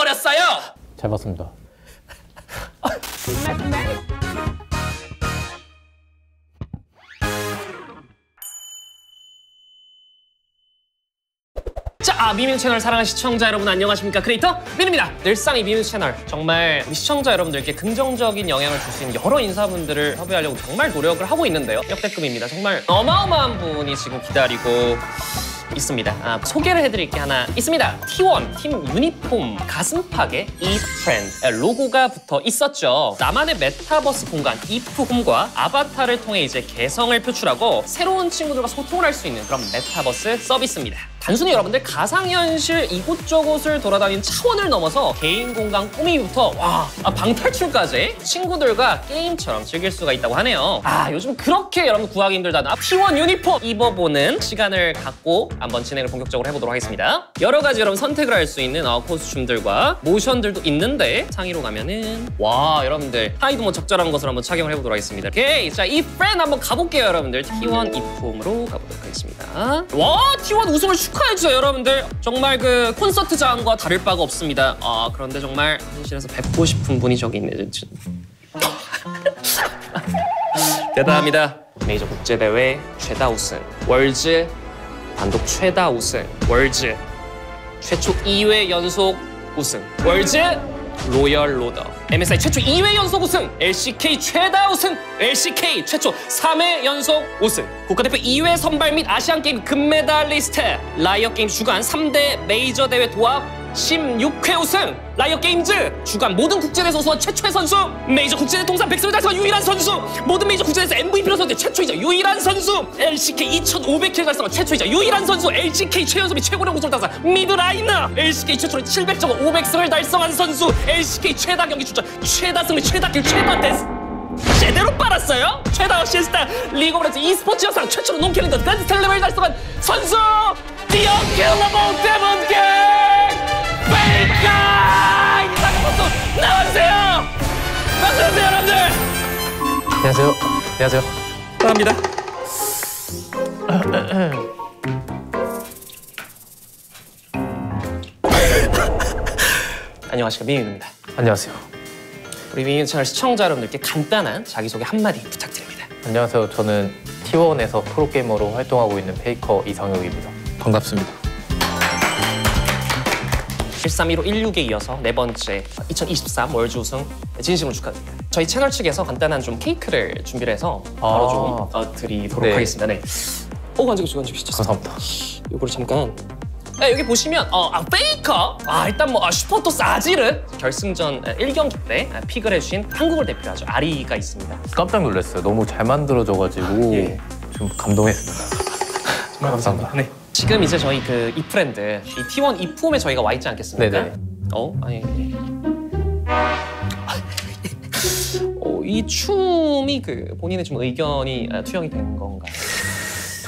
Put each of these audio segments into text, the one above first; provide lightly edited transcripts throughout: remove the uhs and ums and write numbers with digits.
잃어버렸어요. 잘 봤습니다. 자, 미미누 채널 사랑하는 시청자 여러분 안녕하십니까? 크리에이터 민우입니다. 늘상 이 미미누 채널 정말 우리 시청자 여러분들께 긍정적인 영향을 줄 수 있는 여러 인사분들을 섭외하려고 정말 노력을 하고 있는데요. 역대급입니다. 정말 어마어마한 분이 지금 기다리고 있습니다. 소개를 해드릴 게 하나 있습니다. T1 팀 유니폼 가슴팍에 이프렌드 로고가 붙어 있었죠. 나만의 메타버스 공간 이프홈과 아바타를 통해 이제 개성을 표출하고 새로운 친구들과 소통을 할 수 있는 그런 메타버스 서비스입니다. 단순히 여러분들 가상현실 이곳저곳을 돌아다니는 차원을 넘어서 개인 공간 꾸미기부터 방탈출까지 친구들과 게임처럼 즐길 수가 있다고 하네요. 요즘 그렇게 여러분 구하기 힘들다는 T1 유니폼 입어보는 시간을 갖고 한번 진행을 본격적으로 해보도록 하겠습니다. 여러 가지 여러분 선택을 할 수 있는 코스튬들과 모션들도 있는데 상의로 가면은 여러분들 하의도 뭐 적절한 것을 한번 착용을 해보도록 하겠습니다. 오케이, 자, 이 프렌드 한번 가볼게요. 여러분들 T1 이프홈으로 가보도록 하겠습니다. T1 우승을 축하해주세요. 여러분들 정말 그 콘서트장과 다를 바가 없습니다. 그런데 정말 현실에서 뵙고 싶은 분이 저기 있네. 대단합니다. 메이저 국제대회 최다 우승, 월즈 단독 최다 우승, 월즈 최초 2회 연속 우승, 월즈 로열 로더, MSI 최초 2회 연속 우승, LCK 최다 우승, LCK 최초 3회 연속 우승, 국가대표 2회 선발 및 아시안게임 금메달리스트, 라이엇게임 주간 3대 메이저 대회 도합 16회 우승, 라이엇게임즈 주간 모든 국제대회에서 우승한 최초의 선수, 메이저 국제대회 통산 100승을 달성한 유일한 선수, 모든 메이저 국제대회에서 MVP를 선택 최초이자 유일한 선수, LCK 2,500킬 달성한 최초이자 유일한 선수, LCK 최연소 및 최고령 우승을 달성한 미드라이너, LCK 최초로 700점 500승을 달성한 선수, LCK 최다 경기 출전, 최다 승리, 최다 킬, 최다 데스 제대로 빨았어요? 최다 어시스트, 리그 오브 레전드 e스포츠 영상 최초로 논캐릭터 댄스 텔레벨을 달성한 선수, The Unkillable Demon King 페이커! 이상한 나와주세요! 박수주세요, 여러분들! 안녕하세요. 안녕하세요. 감사합니다. 안녕하십니까, 미민우입니다. 안녕하세요. 우리 미민우 채널 시청자 여러분들께 간단한 자기소개 한마디 부탁드립니다. 안녕하세요. 저는 T1에서 프로게이머로 활동하고 있는 페이커 이상혁입니다. 반갑습니다. 131호 16에 이어서 네 번째 2023 월즈 우승 진심으로 축하드립니다. 저희 채널 측에서 간단한 좀 케이크를 준비를 해서 바로 좀 드리도록 하겠습니다. 네. 간직시죠. 감사합니다. 요거를 잠깐. 여기 보시면 페이커! 일단 뭐 슈퍼토스 아지르 결승전 1경기 때 픽을 해주신 한국을 대표하죠. 아리가 있습니다. 깜짝 놀랐어요. 너무 잘 만들어져가지고 좀 감동했습니다. 정말 감사합니다. 네. 지금 이제 저희 그 이프렌드 이 T1 이프홈에 저희가 와 있지 않겠습니까? 네네. 이 춤이 그 본인의 좀 의견이 투영이 된 건가요?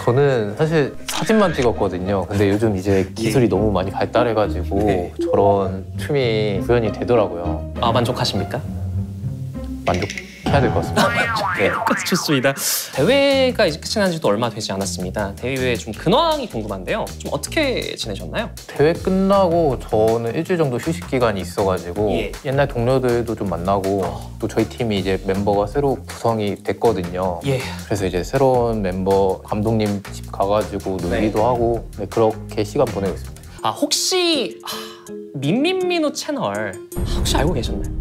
저는 사실 사진만 찍었거든요. 근데 요즘 이제 기술이 너무 많이 발달해가지고 저런 춤이 구현이 되더라고요. 만족하십니까? 만족해야 될 것 같습니다. 네. 좋습니다. 대회가 이제 끝이 난 지도 얼마 되지 않았습니다. 대회의 좀 근황이 궁금한데요. 좀 어떻게 지내셨나요? 대회 끝나고 저는 일주일 정도 휴식 기간이 있어가지고 옛날 동료들도 좀 만나고 또 저희 팀이 이제 멤버가 새로 구성이 됐거든요. 그래서 이제 새로운 멤버 감독님 집 가가지고 놀기도 하고 그렇게 시간 보내고 있습니다. 혹시 민민민우 채널 혹시 알고 계셨나요?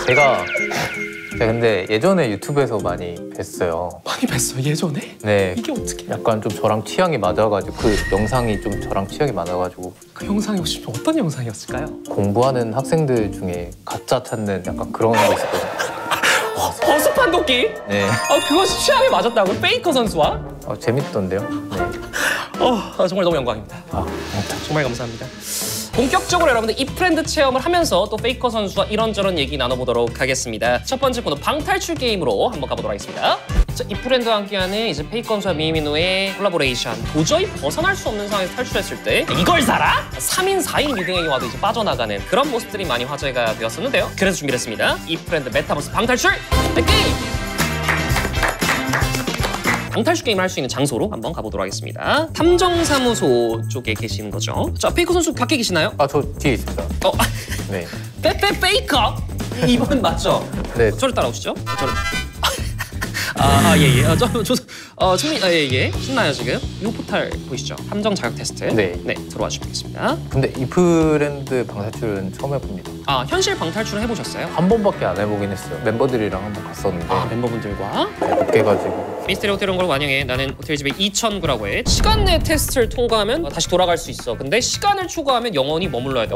제가 근데 예전에 유튜브에서 많이 뵀어요. 많이 뵀어요? 예전에? 네. 이게 어떻게? 약간 좀 저랑 취향이 맞아가지고 그 영상이 좀 저랑 취향이 맞아가지고. 그 영상이 혹시 좀 어떤 영상이었을까요? 공부하는 학생들 중에 가짜 찾는 약간 그런 거 있었거든요. 버스판 도끼? 네. 그것이 취향에 맞았다고? 페이커 선수와? 재밌던데요? 네. 정말 너무 영광입니다. 정말 감사합니다. 본격적으로 여러분들 이프렌드 체험을 하면서 또 페이커 선수와 이런저런 얘기 나눠보도록 하겠습니다. 첫 번째 코너 방탈출 게임으로 한번 가보도록 하겠습니다. 자, 이프렌드와 함께하는 이제 페이커 선수와 미미누의 콜라보레이션. 도저히 벗어날 수 없는 상황에서 탈출했을 때 이걸 사라? 3인 4인 리딩에게 와도 이제 빠져나가는 그런 모습들이 많이 화제가 되었었는데요. 그래서 준비를 했습니다. 이프렌드 메타버스 방탈출 게임! 방탈출 게임을 할 수 있는 장소로 한번 가보도록 하겠습니다. 탐정사무소 쪽에 계시는 거죠. 자, 페이커 선수 밖에 계시나요? 아, 저 뒤에 있습니다. 네. 페이커! 이분 맞죠? 네. 저를 따라오시죠. 저를. 예예. 예. 신나요 지금? 이 포탈 보이시죠? 탐정 자격 테스트. 네. 들어와 주시면 되겠습니다. 근데 이프랜드 방탈출은 처음 해봅니다. 현실 방탈출을 해보셨어요? 한 번밖에 안 해보긴 했어요. 멤버들이랑 한번 갔었는데. 멤버분들과? 네, 못 깨가지고. 미스테리 호텔 온 걸 환영해. 나는 호텔 집에 2,000구라고 해. 시간 내 테스트를 통과하면 다시 돌아갈 수 있어. 근데 시간을 초과하면 영원히 머물러야 돼.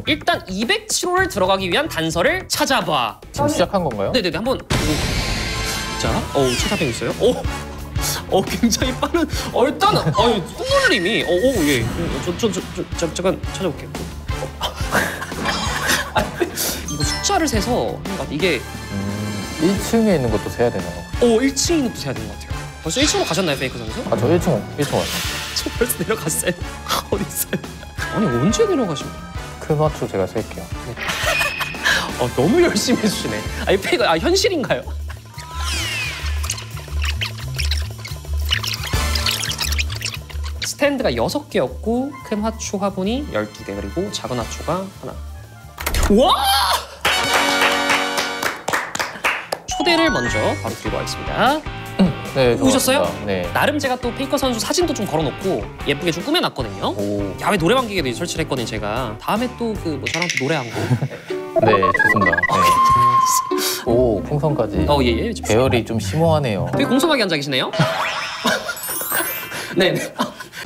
일단 207호를 들어가기 위한 단서를 찾아봐. 지금 시작한 건가요? 네네네. 한번. 자, 찾아뵙고 있어요. 굉장히 빠른. 일단, 손놀림이. 예. 잠깐 찾아볼게요. 이거 숫자를 세서 이게 1층에 있는 것도 세야 되나요? 1층에 있는 것도 세야 되는 것 같아요. 벌써 1층으로 가셨나요, 페이커 선수? 저 1층 왔어요. 저 벌써 내려갔어요. 어디 있어요? 아니 언제 내려가신 거예요? 크마초 제가 셀게요. 너무 열심히 해주시네. 페이커 현실인가요? 스탠드가 6개였고 큰 하초 화분이 12개 그리고 작은 하초가 하나. 와! 초대를 먼저 바로 드리고 가겠습니다. 네, 오셨어요? 네. 나름 제가 또 페이커 선수 사진도 좀 걸어놓고 예쁘게 좀 꾸며놨거든요. 야외 노래방 기계도 설치를 했거든요, 제가. 다음에 또 저랑 또 노래 한 곡. 네, 좋습니다. 네. 풍선까지. 예. 배열이 좀 심오하네요. 되게 공손하게 앉아 계시네요. 네.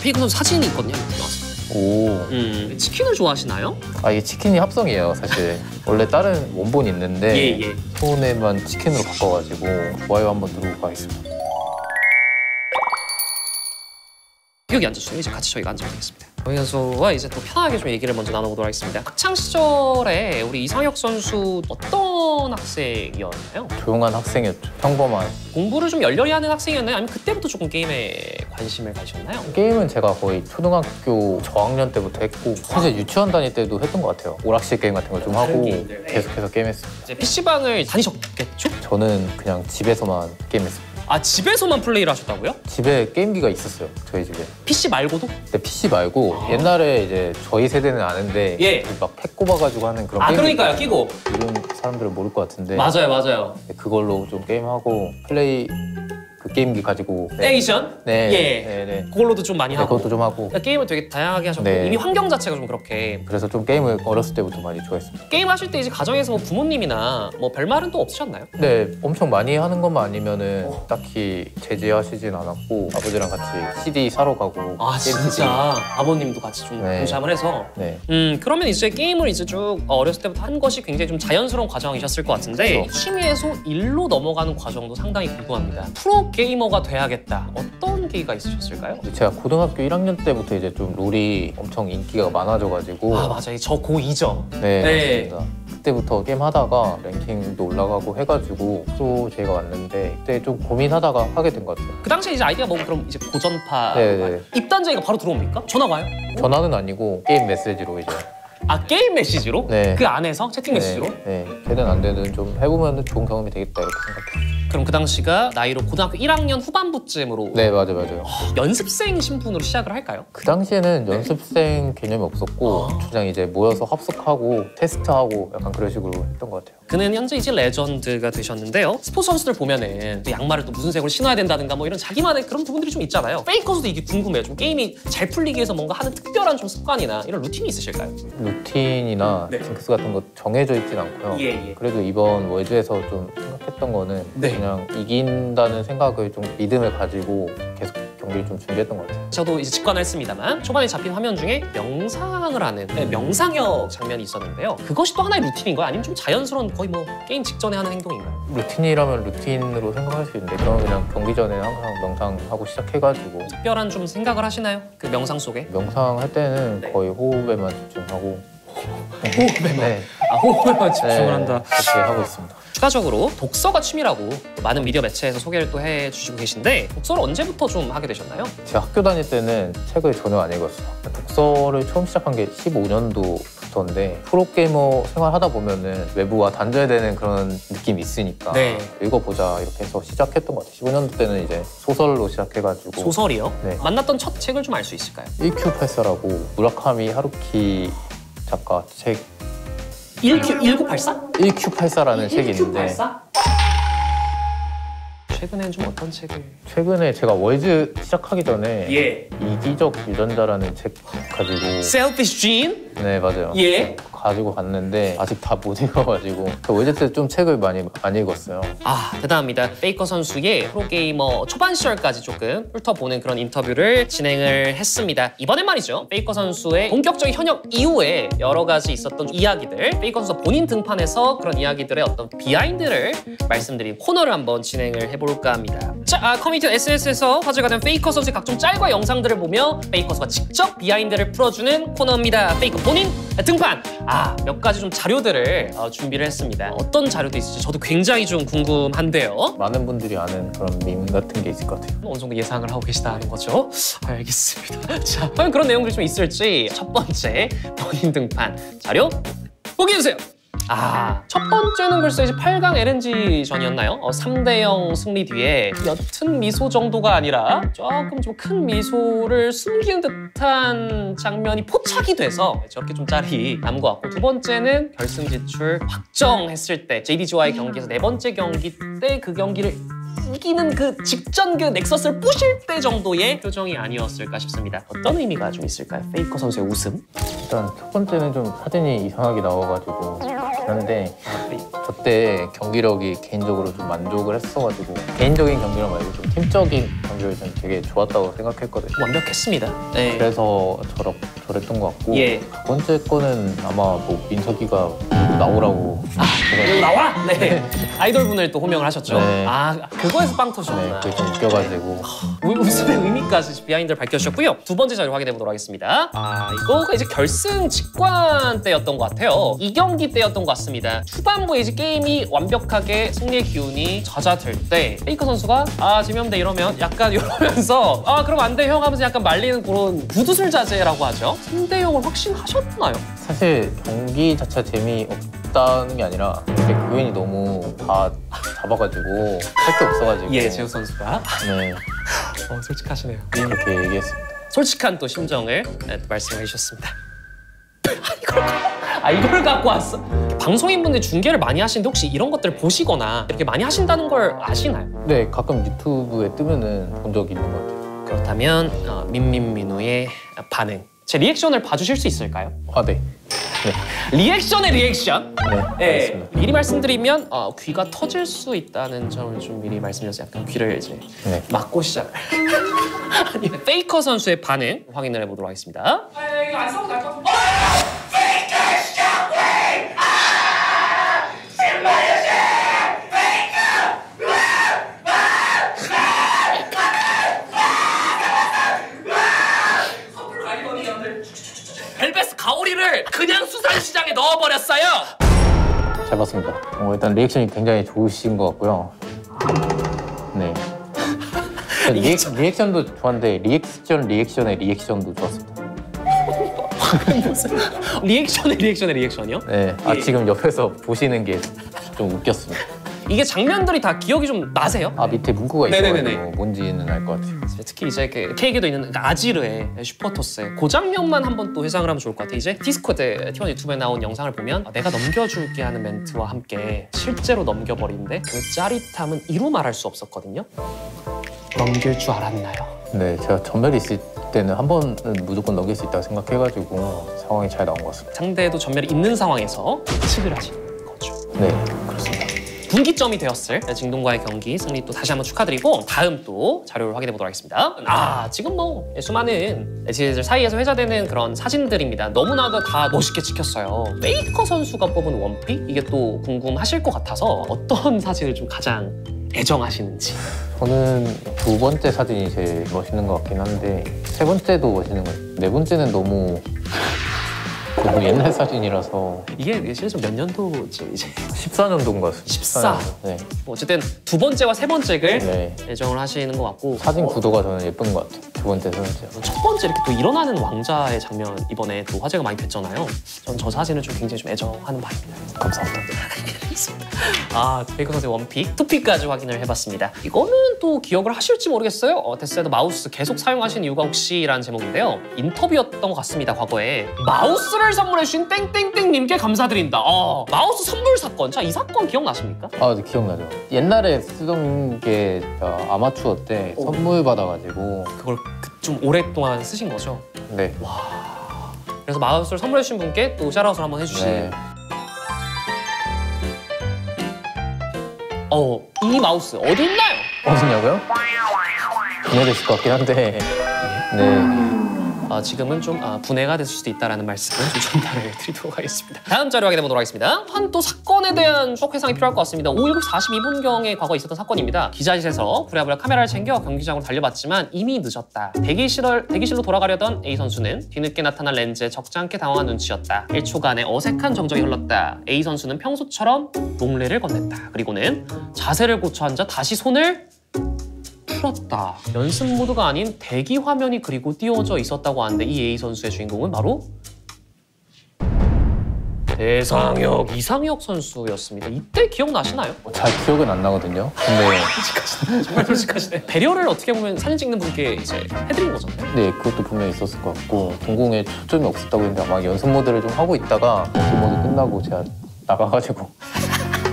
페이커 선수 사진이 있거든요. 치킨을 좋아하시나요? 이게 치킨이 합성이에요, 사실. 원래 다른 원본이 있는데 예. 손에만 치킨으로 바꿔가지고 좋아요 한번 누르고 가겠습니다. 여기 앉아주세요. 이제 같이 저희가 앉아보겠습니다. 정희 선수와 이제 또 편하게 좀 얘기를 먼저 나눠보도록 하겠습니다. 학창 시절에 우리 이상혁 선수 어떤 학생이었나요? 조용한 학생이었죠. 평범한. 공부를 좀 열렬히 하는 학생이었나요? 아니면 그때부터 조금 게임에 관심을 가지셨나요? 게임은 제가 거의 초등학교 저학년 때부터 했고 사실 유치원 다닐 때도 했던 것 같아요. 오락실 게임 같은 걸 좀 하고 계속해서 게임했습니다. 이제 PC방을 다니셨겠죠? 저는 그냥 집에서만 게임했습니다. 집에서만 플레이를 하셨다고요? 집에 게임기가 있었어요, 저희 집에. PC 말고도? 근데 PC 말고 옛날에 이제 저희 세대는 아는데 막 팩 꼽아가지고 하는 그런 게임. 그러니까요, 끼고. 요즘 사람들은 모를 것 같은데. 맞아요. 그걸로 좀 게임하고 플레이 그 게임기 가지고. 에이션? 네. 그걸로도 좀 많이 하고. 그것도 좀 하고. 그러니까 게임을 되게 다양하게 하셨고 이미 환경 자체가 좀 그렇게. 그래서 좀 게임을 어렸을 때부터 많이 좋아했습니다. 게임 하실 때 이제 가정에서 부모님이나 별말은 또 없으셨나요? 네, 엄청 많이 하는 것만 아니면은 딱히 제지하시진 않았고 아버지랑 같이 CD 사러 가고. 진짜? CD. 아버님도 같이 좀 동참을 해서. 네. 그러면 이제 게임을 이제 쭉 어렸을 때부터 한 것이 굉장히 좀 자연스러운 과정이셨을 것 같은데 취미에서 일로 넘어가는 과정도 상당히 궁금합니다. 프로 게이머가 돼야겠다. 어떤 계기가 있으셨을까요? 제가 고등학교 1학년 때부터 이제 좀 롤이 엄청 인기가 많아져가지고. 맞아요. 저 고2죠. 네, 맞습니다. 그때부터 게임 하다가 랭킹도 올라가고 해가지고 또 제가 왔는데 그때 좀 고민하다가 하게 된 것 같아요. 그 당시에 이제 아이디어가 그럼 이제 고전파. 네. 입단자가 바로 들어옵니까? 전화 와요? 전화는 아니고 게임 메시지로 이제. 게임 메시지로? 네. 그 안에서 채팅 메시지로? 네. 되든 안 되든 좀 해보면 좋은 경험이 되겠다 이렇게 생각해요. 그럼 그 당시가 나이로 고등학교 1학년 후반부쯤으로. 네, 맞아요. 연습생 신분으로 시작을 할까요? 그 당시에는 연습생 개념이 없었고 그냥 이제 모여서 합숙하고 테스트하고 약간 그런 식으로 했던 것 같아요. 그는 현재 이제 레전드가 되셨는데요. 스포츠 선수들 보면은 또 양말을 또 무슨 색으로 신어야 된다든가 이런 자기만의 그런 부분들이 좀 있잖아요. 페이커즈도 이게 궁금해요. 좀 게임이 잘 풀리기 위해서 뭔가 하는 특별한 좀 습관이나 이런 루틴이 있으실까요? 루틴이나 징크스 같은 거 정해져 있진 않고요. 그래도 이번 월드에서 좀 생각했던 거는 그냥 이긴다는 생각을 좀 믿음을 가지고 계속 경기를 좀 준비했던 것 같아요. 저도 이제 직관했습니다만 초반에 잡힌 화면 중에 명상을 하는 명상역 장면이 있었는데요. 그것이 또 하나의 루틴인가요? 아니면 좀 자연스러운 거의 게임 직전에 하는 행동인가요? 루틴이라면 루틴으로 생각할 수 있는데 저는 그냥 경기 전에 항상 명상하고 시작해가지고. 특별한 좀 생각을 하시나요? 그 명상 속에? 명상할 때는 거의 호흡에만 집중하고. 호흡에만? 네. 호흡에만 집중을 한다. 그렇게 하고 있습니다. 추가적으로 독서가 취미라고 또 많은 미디어 매체에서 소개를 또 해주시고 계신데 독서를 언제부터 좀 하게 되셨나요? 제가 학교 다닐 때는 책을 전혀 안 읽었어요. 독서를 처음 시작한 게 15년도 부터인데 프로게이머 생활하다 보면은 외부와 단절되는 그런 느낌이 있으니까 읽어보자 이렇게 해서 시작했던 것 같아요. 15년도 때는 이제 소설로 시작해가지고. 소설이요? 네. 만났던 첫 책을 좀 알 수 있을까요? 1Q84라고 무라카미 하루키 작가 책 1984? 1Q84라는 책이 있는데 1984? 최근엔 좀 어떤 책을? 최근에 제가 월즈 시작하기 전에 예. 이기적 유전자라는 책 가지고 Selfish Gene? 네 맞아요. 예. 가지고 갔는데 아직 다 못 읽어가지고 월즈 때 좀 책을 많이 안 읽었어요. 아 대단합니다. 페이커 선수의 프로게이머 초반 시절까지 조금 훑어보는 그런 인터뷰를 진행을 했습니다. 이번엔 말이죠. 페이커 선수의 본격적인 현역 이후에 여러 가지 있었던 이야기들, 페이커 선수 본인 등판에서 그런 이야기들의 어떤 비하인드를 말씀드린 코너를 한번 진행을 해볼까 합니다. 자, 커뮤니티 SNS에서 화제가 된 페이커 선수의 각종 짤과 영상들을 보며 페이커 선수가 직접 비하인드를 풀어주는 코너입니다. 페이커 본인 등판! 몇 가지 좀 자료들을 준비를 했습니다. 어떤 자료도 있을지 저도 굉장히 좀 궁금한데요. 많은 분들이 아는 그런 밈 같은 게 있을 것 같아요. 어느 정도 예상을 하고 계시다는 거죠. 알겠습니다. 자, 과연 그런 내용들이 좀 있을지 첫 번째 본인 등판 자료 보기해주세요. 첫 번째는 글쎄 이제 8강 LNG전이었나요? 3대0 승리 뒤에 옅은 미소 정도가 아니라 조금 좀 큰 미소를 숨기는 듯한 장면이 포착이 돼서 저렇게 좀 짤이 남은 것 같고, 두 번째는 결승 진출 확정했을 때 JDG와의 경기에서 네 번째 경기 때 그 경기를 이기는 그 직전 그 넥서스를 부실 때 정도의 표정이 아니었을까 싶습니다. 어떤 의미가 좀 있을까요? 페이커 선수의 웃음? 일단 첫 번째는 좀 사진이 이상하게 나와가지고 그런데 저때 경기력이 개인적으로 좀 만족을 했어가지고 개인적인 경기력 말고 좀 팀적인 경기를 좀 되게 좋았다고 생각했거든요. 완벽했습니다. 네. 그래서 저랬던 것 같고 두 번째 거는 아마 뭐 민석이가 나오라고 나와! 네. 아이돌분을 또 호명을 하셨죠. 네. 그거에서 빵 터졌구나. 그게 좀 웃겨가지고 웃음의 의미까지 비하인드를 밝혀주셨고요. 두 번째 자료 확인해 보도록 하겠습니다. 이거가 이제 결승 직관 때였던 것 같아요. 이 경기 때였던 것 같습니다. 후반부에 이제 게임이 완벽하게 승리의 기운이 잦아들 때 페이커 선수가 재미없는데 이러면 약간 이러면서 그럼 안 돼 형 하면서 약간 말리는 그런 부두술 자제라고 하죠. 3대0을 확신하셨나요? 사실 경기 자체 재미없다는 게 아니라 교인이 너무 다 잡아가지고 할 게 없어가지고 재우 선수가 네 솔직하시네요. 그렇게 얘기했습니다. 솔직한 또 심정을 말씀해 주셨습니다. 이걸 갖고 왔어? 방송인분들이 중계를 많이 하시는데 혹시 이런 것들을 보시거나 이렇게 많이 하신다는 걸 아시나요? 네, 가끔 유튜브에 뜨면은 본 적이 있는 것 같아요. 그렇다면 민민민우의 반응, 제 리액션을 봐주실 수 있을까요? 네. 리액션의 리액션? 네, 알겠습니다. 미리 말씀드리면 귀가 터질 수 있다는 점을 좀 미리 말씀드려서 약간 귀를 이제 막고 시작을 페이커 선수의 반응 확인을 해보도록 하겠습니다. 이거 안 싸워도 될 것 같은데. 벨베스 가오리를 그냥 수산시장에 넣어버렸어요. 잘 봤습니다. 일단 리액션이 굉장히 좋으신 것 같고요. 네. 리액션도 좋았는데 리액션의 리액션도 좋았습니다. 리액션의 리액션이요? 네. 지금 옆에서 보시는 게 좀 웃겼습니다. 이게 장면들이 다 기억이 좀 나세요? 밑에 문구가 있어가지고 뭔지는 알 것 같아요. 특히 이제 K에게도 있는 아지르의 슈퍼토스 그 장면만 한번 또 회상을 하면 좋을 것 같아요. 이제 디스코드 T1 유튜브에 나온 영상을 보면 내가 넘겨줄게 하는 멘트와 함께 실제로 넘겨버리는데 그 짜릿함은 이루 말할 수 없었거든요. 넘길 줄 알았나요? 네, 제가 전멸이 있을 때는 한 번은 무조건 넘길 수 있다고 생각해가지고 상황이 잘 나온 것 같습니다. 상대도 전멸이 있는 상황에서 예측을 하신 거죠. 네, 그렇습니다. 분기점이 되었을 징동과의 경기 승리 또 다시 한번 축하드리고 다음 또 자료를 확인해 보도록 하겠습니다. 지금 뭐 수많은 네티즌들 사이에서 회자되는 그런 사진들입니다. 너무나도 다 멋있게 찍혔어요. 페이커 선수가 뽑은 원픽? 이게 또 궁금하실 것 같아서 어떤 사진을 좀 가장 애정하시는지. 저는 두 번째 사진이 제일 멋있는 것 같긴 한데 세 번째도 멋있는 것 같아요. 네 번째는 너무 옛날 사진이라서 이게 실제로 몇 년도쯤 이제? 14년도인 것 같습니다. 14? 네. 어쨌든 두 번째와 세 번째를 애정을 하시는 것 같고 사진 구도가 저는 예쁜 것 같아요. 두 번째 선수죠. 첫 번째 이렇게 또 일어나는 왕자의 장면 이번에 또 화제가 많이 됐잖아요. 전 저 사진을 좀 굉장히 좀 애정하는 바입니다. 감사합니다. 아, 페이커 선수의 원픽, 투픽까지 확인을 해봤습니다. 이거는 또 기억을 하실지 모르겠어요. 데스헤드 마우스 계속 사용하신 이유가 혹시라는 제목인데요. 인터뷰였던 것 같습니다, 과거에. 마우스를 선물해주신 땡땡땡님께 감사드린다. 마우스 선물 사건. 자, 이 사건 기억나십니까? 아, 네, 기억나죠. 옛날에 쓰던 게 아마추어 때 선물 받아가지고 그걸 좀 오랫동안 쓰신 거죠? 네. 와. 그래서 마우스를 선물해주신 분께 또 샤라웃을 한번 해주신. 네. 이 마우스 어디 있나요? 어디냐고요? 분해됐을 것 같긴 한데 네. 지금은 좀 분해가 됐을 수도 있다는 말씀을 좀 전달을 드리도록 하겠습니다. 다음 자료 확인해 보도록 하겠습니다. 한 또 사건에 대한 추억 회상이 필요할 것 같습니다. 5.19 42분경에 과거에 있었던 사건입니다. 기자실에서 부랴부랴 카메라를 챙겨 경기장으로 달려봤지만 이미 늦었다. 대기실로 돌아가려던 A 선수는 뒤늦게 나타난 렌즈에 적잖게 당황한 눈치였다. 1초간의 어색한 정적이 흘렀다. A 선수는 평소처럼 롱레를 건넸다. 그리고는 자세를 고쳐 앉아 다시 손을 풀었다. 연습 모드가 아닌 대기 화면이 그리고 띄워져 있었다고 하는데 이 A 선수의 주인공은 바로 대상혁, 이상혁 선수였습니다. 이때 기억나시나요? 잘 기억은 안 나거든요. 근데 솔직하시네. 정말 솔직하시네. 배려를 어떻게 보면 사진 찍는 분께 이제 해드린 거잖아요. 네, 그것도 분명히 있었을 것 같고 동공에 초점이 없었다고 했는데 아마 연습 모드를 좀 하고 있다가 연습 모드 끝나고 제가 나가가지고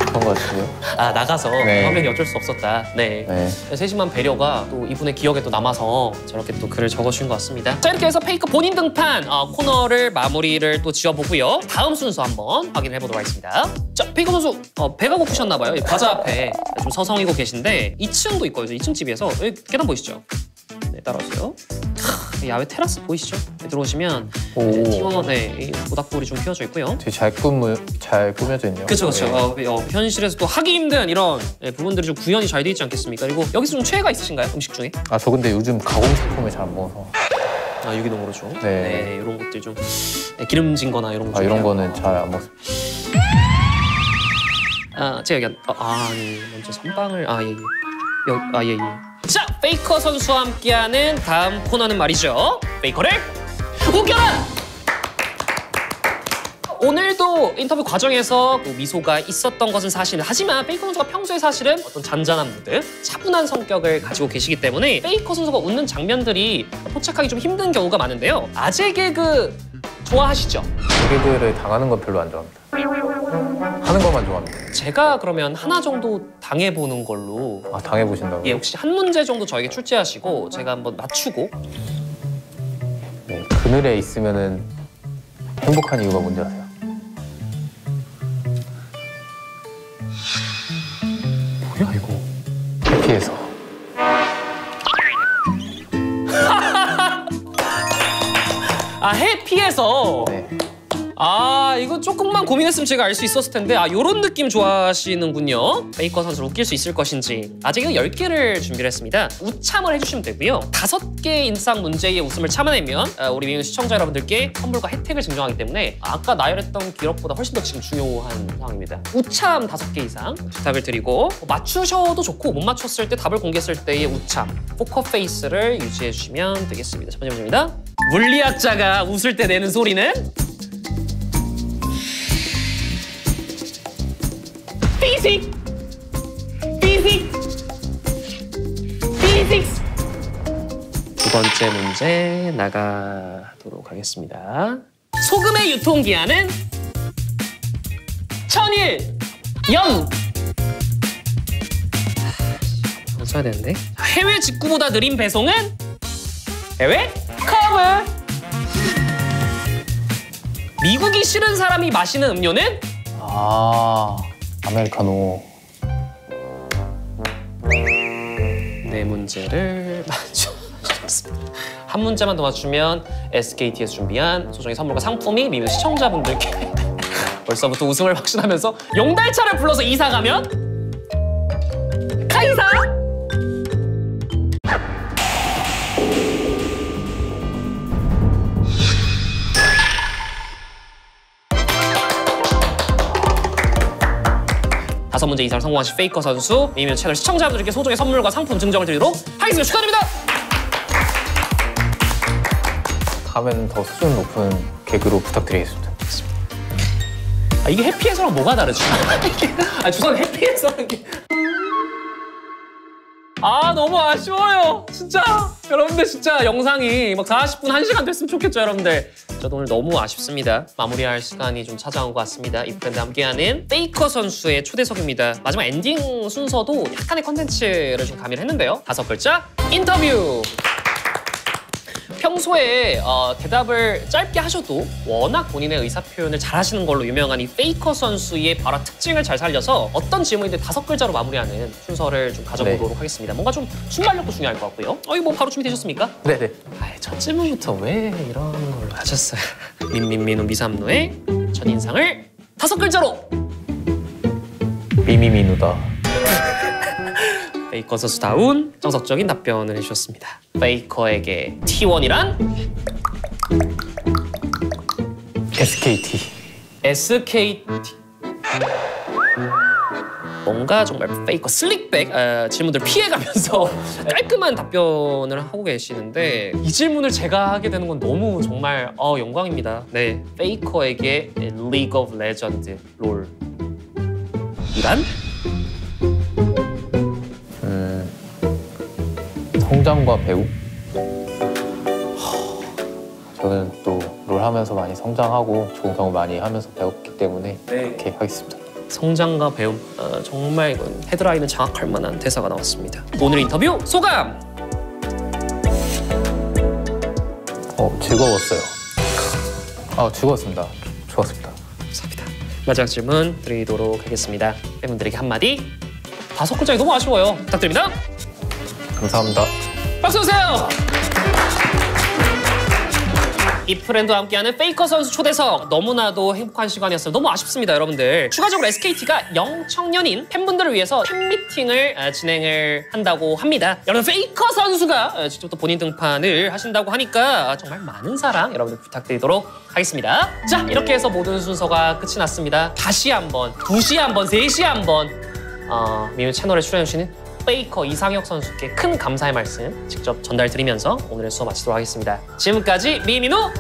그런 것 같아요. 나가서 네. 화면이 어쩔 수 없었다. 네. 세심한 배려가 또 이분의 기억에 또 남아서 저렇게 또 글을 적어주신 것 같습니다. 자, 이렇게 해서 페이커 본인 등판 코너를 마무리를 또 지어보고요. 다음 순서 한번 확인해 보도록 하겠습니다. 자, 페이커 선수 배가 고프셨나 봐요. 과자 앞에 좀 서성이고 계신데 2층도 있거든요. 2층 집에서 여기 계단 보이시죠? 네, 따라오세요. 야외 테라스 보이시죠? 들어오시면 T1에 모닥불이 좀 피워져 있고요. 되게 잘 꾸며져 있네요. 그렇죠. 현실에서 또 하기 힘든 이런 부분들이 좀 구현이 잘 돼 있지 않겠습니까? 그리고 여기서 좀 최애가 있으신가요? 음식 중에? 저 근데 요즘 가공식품을 잘 안 먹어서. 유기농으로죠. 네. 이런 것들 좀 기름진 거나 이런 거. 이런 거는 잘 안 먹습니다. 제가 여기 먼저 선빵을 예. 자, 페이커 선수와 함께하는 다음 코너는 말이죠. 페이커를 웃겨라! 오늘도 인터뷰 과정에서 미소가 있었던 것은 사실, 하지만 페이커 선수가 평소에 사실은 어떤 잔잔한 무드, 차분한 성격을 가지고 계시기 때문에 페이커 선수가 웃는 장면들이 포착하기 좀 힘든 경우가 많은데요. 아재 개그 좋아하시죠? 개그를 당하는 건 별로 안 좋아합니다. 하는 것만 좋아합니다. 제가 그러면 하나 정도 당해보는 걸로. 당해보신다고요? 예, 혹시 한 문제 정도 저에게 출제하시고 제가 한번 맞추고. 네, 그늘에 있으면은 행복한 이유가 뭔지 아세요? 뭐야 이거? 해피해서. 해피해서. 네. 이거 조금만 고민했으면 제가 알 수 있었을 텐데 요런 느낌 좋아하시는군요. 페이커 선수를 웃길 수 있을 것인지. 제가 10개를 준비를 했습니다. 웃참을 해주시면 되고요. 5개 인상 문제의 웃음을 참아내면 우리 미운 시청자 여러분들께 선물과 혜택을 증정하기 때문에 아까 나열했던 기록보다 훨씬 더 지금 중요한 상황입니다. 웃참 5개 이상 부탁을 드리고 맞추셔도 좋고 못 맞췄을 때 답을 공개했을 때의 웃참, 포커 페이스를 유지해 주시면 되겠습니다. 첫 번째 문제입니다. 물리학자가 웃을 때 내는 소리는? 피식! 두 번째 문제 나가도록 하겠습니다. 소금의 유통기한은 1000일! 써야 되는데. 해외 직구보다 느린 배송은? 해외 커브! 미국이 싫은 사람이 마시는 음료는? 아메리카노. 네 문제를 맞춰주셨습니다. 한 문제만 더 맞추면 SKT에서 준비한 소정의 선물과 상품이 미국 시청자분들께 벌써부터 우승을 확신하면서 용달차를 불러서 이사 가면? 카이사! 다섯 문제 이상 성공하신 페이커 선수, 미미의 채널 시청자분들께 소정의 선물과 상품 증정을 드리도록 하겠습니다. 축하드립니다. 다음에는 더 수준 높은 개그로 부탁드리겠습니다. 아, 이게 해피해서랑 뭐가 다르죠? 아, 주선 해피해서랑 이게... 아, 너무 아쉬워요. 진짜. 여러분들 진짜 영상이 막 40분, 1시간 됐으면 좋겠죠, 여러분들. 저도 오늘 너무 아쉽습니다. 마무리할 시간이 좀 찾아온 것 같습니다. 이 프렌드 함께하는 페이커 선수의 초대석입니다. 마지막 엔딩 순서도 약간의 컨텐츠를 좀 가미를 했는데요. 5글자 인터뷰! 평소에 대답을 짧게 하셔도 워낙 본인의 의사표현을 잘하시는 걸로 유명한 이 페이커 선수의 바로 특징을 잘 살려서 어떤 질문인데 5글자로 마무리하는 순서를 좀 가져보도록 하겠습니다. 뭔가 좀 순발력도 중요할 것 같고요. 이거 뭐 바로 준비되셨습니까? 네네. 첫 질문부터 왜 이런 걸로 하셨어요? 민민민우 미삼루의 첫인상을 5글자로! 미미민우다. 페이커 선수다운 정석적인 답변을 해주셨습니다. 페이커에게 T1이란? SKT. SKT. 뭔가 정말 페이커 슬릭백 질문들 피해가면서 깔끔한 답변을 하고 계시는데 이 질문을 제가 하게 되는 건 너무 정말 영광입니다. 네, 페이커에게 리그 오브 레전드 롤 이란? 성장과 배움? 저는 또 롤 하면서 많이 성장하고 좋은 경험 많이 하면서 배웠기 때문에 그렇게 하겠습니다. 성장과 배움, 정말 이건 헤드라인을 장악할 만한 대사가 나왔습니다. 오늘 인터뷰 소감! 즐거웠어요. 즐거웠습니다. 좋았습니다. 감사합니다. 마지막 질문 드리도록 하겠습니다. 팬분들에게 한마디. 5글자이 너무 아쉬워요. 부탁드립니다. 감사합니다. 박수 주세요. 이 프렌드와 함께하는 페이커 선수 초대석 너무나도 행복한 시간이었어요. 너무 아쉽습니다, 여러분들. 추가적으로 SKT가 영청년인 팬분들을 위해서 팬미팅을 진행을 한다고 합니다. 여러분, 페이커 선수가 직접 또 본인 등판을 하신다고 하니까 정말 많은 사랑 여러분들 부탁드리도록 하겠습니다. 자, 이렇게 해서 모든 순서가 끝이 났습니다. 다시 한번, 2시에 한번, 3시에 한번 미유 채널에 출연해주시는 페이커 이상혁 선수께 큰 감사의 말씀 직접 전달드리면서 오늘의 수업 마치도록 하겠습니다. 지금까지 미민우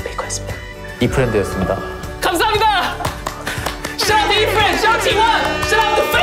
페이커였습니다. 이프렌드였습니다. 감사합니다. Shout out to 이프렌드, shout out to T1, shout out to